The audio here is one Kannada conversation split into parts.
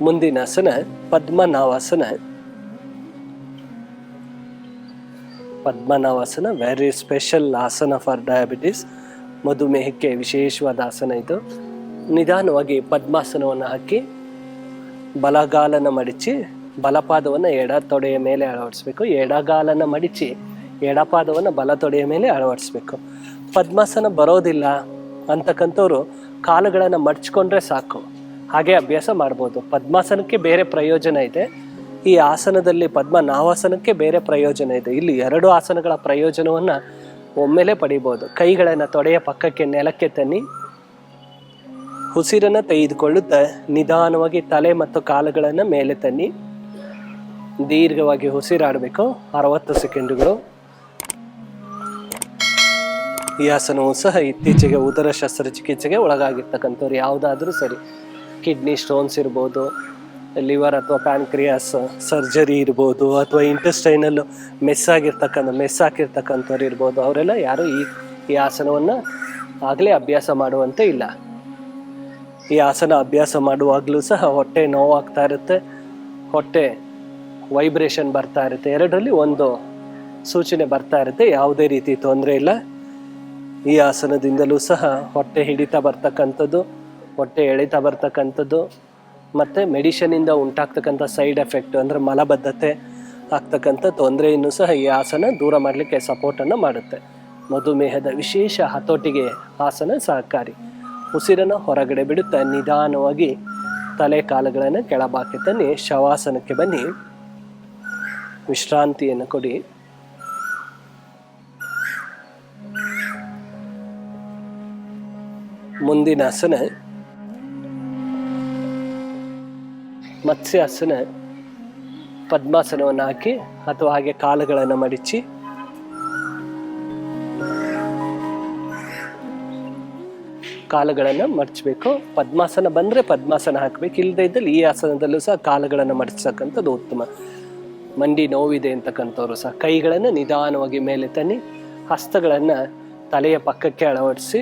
ಮುಂದಿನ ಆಸನ ಪದ್ಮನಾಭಾಸನ. ಪದ್ಮನಾಭಾಸನ ವೆರಿ ಸ್ಪೆಷಲ್ ಆಸನ ಫಾರ್ ಡಯಾಬಿಟಿಸ್, ಮಧುಮೇಹಕ್ಕೆ ವಿಶೇಷವಾದ ಆಸನ ಇದು. ನಿಧಾನವಾಗಿ ಪದ್ಮಾಸನವನ್ನು ಹಾಕಿ ಬಲಗಾಲನ ಮಡಿಚಿ ಬಲಪಾದವನ್ನು ಎಡ ತೊಡೆಯ ಮೇಲೆ ಅಳವಡಿಸ್ಬೇಕು. ಎಡಗಾಲನ ಮಡಿಚಿ ಎಡಪಾದವನ್ನು ಬಲ ತೊಡೆಯ ಮೇಲೆ ಅಳವಡಿಸ್ಬೇಕು. ಪದ್ಮಾಸನ ಬರೋದಿಲ್ಲ ಅಂತಕ್ಕಂಥವ್ರು ಕಾಲುಗಳನ್ನು ಮಡ್ಚ್ಕೊಂಡ್ರೆ ಸಾಕು, ಹಾಗೆ ಅಭ್ಯಾಸ ಮಾಡ್ಬೋದು. ಪದ್ಮಾಸನಕ್ಕೆ ಬೇರೆ ಪ್ರಯೋಜನ ಇದೆ, ಈ ಆಸನದಲ್ಲಿ ಪದ್ಮನಾಭಾಸನಕ್ಕೆ ಬೇರೆ ಪ್ರಯೋಜನ ಇದೆ. ಇಲ್ಲಿ ಎರಡು ಆಸನಗಳ ಪ್ರಯೋಜನವನ್ನು ಒಮ್ಮೆಲೆ ಪಡಿಬೋದು. ಕೈಗಳನ್ನು ತೊಡೆಯ ಪಕ್ಕಕ್ಕೆ ನೆಲಕ್ಕೆ ತನ್ನಿ, ಉಸಿರನ್ನು ತೆಗೆದುಕೊಳ್ಳುತ್ತಾ ನಿಧಾನವಾಗಿ ತಲೆ ಮತ್ತು ಕಾಲುಗಳನ್ನು ಮೇಲೆ ತನ್ನಿ. ದೀರ್ಘವಾಗಿ ಉಸಿರಾಡಬೇಕು 60 ಸೆಕೆಂಡುಗಳು. ಈ ಆಸನವು ಸಹ ಇತ್ತೀಚೆಗೆ ಉದರ ಶಸ್ತ್ರಚಿಕಿತ್ಸೆಗೆ ಒಳಗಾಗಿರ್ತಕ್ಕಂಥವ್ರು ಯಾವುದಾದ್ರೂ ಸರಿ, ಕಿಡ್ನಿ ಸ್ಟೋನ್ಸ್ ಇರ್ಬೋದು, ಲಿವರ್ ಅಥವಾ ಪ್ಯಾನ್ಕ್ರಿಯಾಸ್ ಸರ್ಜರಿ ಇರ್ಬೋದು, ಅಥವಾ ಇಂಟೆಸ್ಟೈನಲ್ ಮೆಸ್ ಹಾಕಿರ್ತಕ್ಕಂಥವ್ರು ಇರ್ಬೋದು, ಅವರೆಲ್ಲ ಯಾರು ಈ ಆಸನವನ್ನು ಆಗಲೇ ಅಭ್ಯಾಸ ಮಾಡುವಂತೆ ಇಲ್ಲ. ಈ ಆಸನ ಅಭ್ಯಾಸ ಮಾಡುವಾಗಲೂ ಸಹ ಹೊಟ್ಟೆ ನೋವಾಗ್ತಾ ಇರುತ್ತೆ, ಹೊಟ್ಟೆ ವೈಬ್ರೇಷನ್ ಬರ್ತಾ ಇರುತ್ತೆ, ಎರಡರಲ್ಲಿ ಒಂದು ಸೂಚನೆ ಬರ್ತಾ ಇರುತ್ತೆ. ಯಾವುದೇ ರೀತಿ ತೊಂದರೆ ಇಲ್ಲ. ಈ ಆಸನದಿಂದಲೂ ಸಹ ಹೊಟ್ಟೆ ಹಿಡಿತಾ ಬರ್ತಕ್ಕಂಥದ್ದು, ಹೊಟ್ಟೆ ಎಳಿತಾ ಬರ್ತಕ್ಕಂಥದ್ದು, ಮತ್ತು ಮೆಡಿಷನಿಂದ ಉಂಟಾಗ್ತಕ್ಕಂಥ ಸೈಡ್ ಎಫೆಕ್ಟ್ ಅಂದರೆ ಮಲಬದ್ಧತೆ ಆಗ್ತಕ್ಕಂಥ ತೊಂದರೆಯನ್ನು ಸಹ ಈ ಆಸನ ದೂರ ಮಾಡಲಿಕ್ಕೆ ಸಪೋರ್ಟನ್ನು ಮಾಡುತ್ತೆ. ಮಧುಮೇಹದ ವಿಶೇಷ ಹತೋಟಿಗೆ ಆಸನ ಸಹಕಾರಿ. ಉಸಿರನ್ನು ಹೊರಗಡೆ ಬಿಡುತ್ತಾ ನಿಧಾನವಾಗಿ ತಲೆ ಕಾಲುಗಳನ್ನು ಕೆಳಭಾಗಕ್ಕೆ ತನ್ನಿ. ಶವಾಸನಕ್ಕೆ ಬನ್ನಿ, ವಿಶ್ರಾಂತಿಯನ್ನು ಕೊಡಿ. ಮುಂದಿನ ಆಸನ ಮತ್ಸ್ಯಾಸನ. ಪದ್ಮಾಸನವನ್ನು ಹಾಕಿ ಅಥವಾ ಹಾಗೆ ಕಾಲುಗಳನ್ನು ಮಡಿಚಿ ಕಾಲುಗಳನ್ನು ಮಡಚಬೇಕು. ಪದ್ಮಾಸನ ಬಂದರೆ ಪದ್ಮಾಸನ ಹಾಕಬೇಕು, ಇಲ್ಲದೇ ಇದ್ದಲ್ಲಿ ಈ ಆಸನದಲ್ಲೂ ಸಹ ಕಾಲುಗಳನ್ನು ಮಡಚತಕ್ಕಂಥದ್ದು ಉತ್ತಮ. ಮಂಡಿ ನೋವಿದೆ ಅಂತಕ್ಕಂಥವ್ರು ಸಹ ಕೈಗಳನ್ನು ನಿಧಾನವಾಗಿ ಮೇಲೆ ತನ್ನಿ, ಹಸ್ತಗಳನ್ನು ತಲೆಯ ಪಕ್ಕಕ್ಕೆ ಅಳವಡಿಸಿ,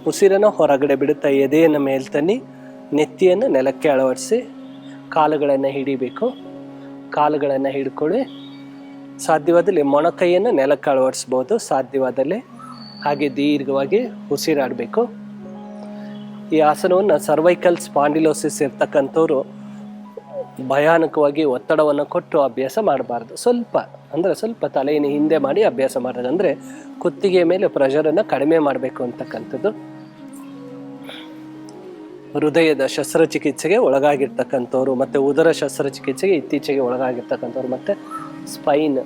ಉಸಿರನ್ನು ಹೊರಗಡೆ ಬಿಡುತ್ತಾ ಎದೆಯನ್ನು ಮೇಲೆ ತನ್ನಿ, ನೆತ್ತಿಯನ್ನು ನೆಲಕ್ಕೆ ಅಳವಡಿಸಿ, ಕಾಲುಗಳನ್ನು ಹಿಡಿಬೇಕು. ಕಾಲುಗಳನ್ನು ಹಿಡ್ಕೊಳ್ಳಿ. ಸಾಧ್ಯವಾದಲ್ಲಿ ಮೊಣಕೈಯನ್ನು ನೆಲಕ್ಕೆ ಅಳವಡಿಸ್ಬೋದು ಸಾಧ್ಯವಾದಲ್ಲಿ. ಹಾಗೆ ದೀರ್ಘವಾಗಿ ಉಸಿರಾಡಬೇಕು. ಈ ಆಸನವನ್ನು ಸರ್ವೈಕಲ್ ಸ್ಪಾಂಡಿಲೋಸಿಸ್ ಇರ್ತಕ್ಕಂಥವ್ರು ಭಯಾನಕವಾಗಿ ಒತ್ತಡವನ್ನು ಕೊಟ್ಟು ಅಭ್ಯಾಸ ಮಾಡಬಾರ್ದು. ಸ್ವಲ್ಪ ತಲೆಯನ್ನು ಹಿಂದೆ ಮಾಡಿ ಅಭ್ಯಾಸ ಮಾಡೋದು, ಅಂದರೆ ಕುತ್ತಿಗೆ ಮೇಲೆ ಪ್ರೆಷರನ್ನು ಕಡಿಮೆ ಮಾಡಬೇಕು ಅಂತಕ್ಕಂಥದ್ದು. ಹೃದಯದ ಶಸ್ತ್ರಚಿಕಿತ್ಸೆಗೆ ಒಳಗಾಗಿರ್ತಕ್ಕಂಥವ್ರು, ಮತ್ತು ಉದರ ಶಸ್ತ್ರಚಿಕಿತ್ಸೆಗೆ ಇತ್ತೀಚೆಗೆ ಒಳಗಾಗಿರ್ತಕ್ಕಂಥವ್ರು, ಮತ್ತು ಸ್ಪೈನ್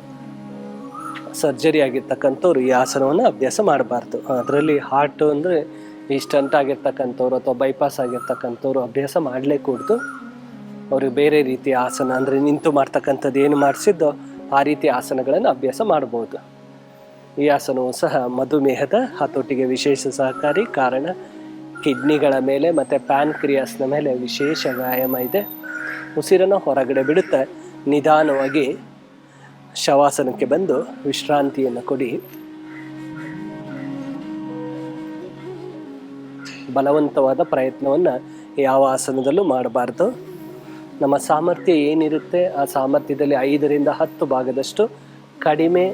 ಸರ್ಜರಿ ಆಗಿರ್ತಕ್ಕಂಥವ್ರು ಈ ಆಸನವನ್ನು ಅಭ್ಯಾಸ ಮಾಡಬಾರ್ದು. ಅದರಲ್ಲಿ ಹಾರ್ಟ್ ಅಂದರೆ ಈ ಸ್ಟಂಟ್ ಆಗಿರ್ತಕ್ಕಂಥವ್ರು ಅಥವಾ ಬೈಪಾಸ್ ಆಗಿರ್ತಕ್ಕಂಥವ್ರು ಅಭ್ಯಾಸ ಮಾಡಲೇ ಕೂಡ್ದು. ಅವ್ರಿಗೆ ಬೇರೆ ರೀತಿಯ ಆಸನ ಅಂದರೆ ನಿಂತು ಮಾಡ್ತಕ್ಕಂಥದ್ದು ಏನು ಮಾಡಿಸಿದ್ದೋ ಆ ರೀತಿಯ ಆಸನಗಳನ್ನು ಅಭ್ಯಾಸ ಮಾಡ್ಬೋದು. ಈ ಆಸನವು ಸಹ ಮಧುಮೇಹದ ಹತೋಟಿಗೆ ವಿಶೇಷ ಸಹಕಾರಿ. ಕಾರಣ ಕಿಡ್ನಿಗಳ ಮೇಲೆ ಮತ್ತು ಪ್ಯಾನ್ಕ್ರಿಯಾಸ್ನ ಮೇಲೆ ವಿಶೇಷ ವ್ಯಾಯಾಮ ಇದೆ. ಉಸಿರನ್ನು ಹೊರಗಡೆ ಬಿಡುತ್ತಾ ನಿಧಾನವಾಗಿ ಶವಾಸನಕ್ಕೆ ಬಂದು ವಿಶ್ರಾಂತಿಯನ್ನು ಕೊಡಿ. ಬಲವಂತವಾದ ಪ್ರಯತ್ನವನ್ನು ಯಾವ ಆಸನದಲ್ಲೂ ಮಾಡಬಾರ್ದು. ನಮ್ಮ ಸಾಮರ್ಥ್ಯ ಏನಿರುತ್ತೆ ಆ ಸಾಮರ್ಥ್ಯದಲ್ಲಿ 5ರಿಂದ 10 ಭಾಗದಷ್ಟು ಕಡಿಮೆ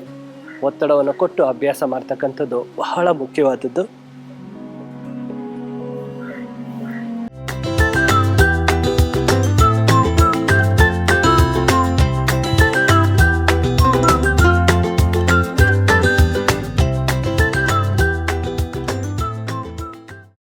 ಒತ್ತಡವನ್ನು ಕೊಟ್ಟು ಅಭ್ಯಾಸ ಮಾಡ್ತಕ್ಕಂಥದ್ದು ಬಹಳ ಮುಖ್ಯವಾದದ್ದು.